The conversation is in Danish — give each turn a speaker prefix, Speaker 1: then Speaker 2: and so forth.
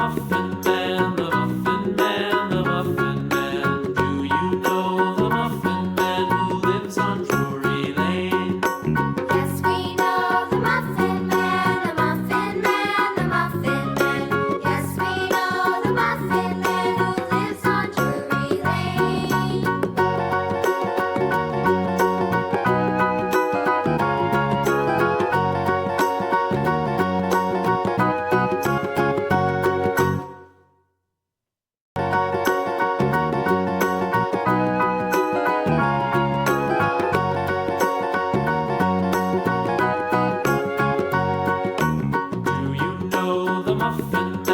Speaker 1: Muffin Man, the Muffin Man, the Muffin Man. Do you know the Muffin Man who lives on Drury Lane?
Speaker 2: Yes, we know the Muffin Man, the Muffin Man, the Muffin Man. Yes, we know the Muffin Man who lives on Drury Lane.
Speaker 1: Do you know the Muffin Man?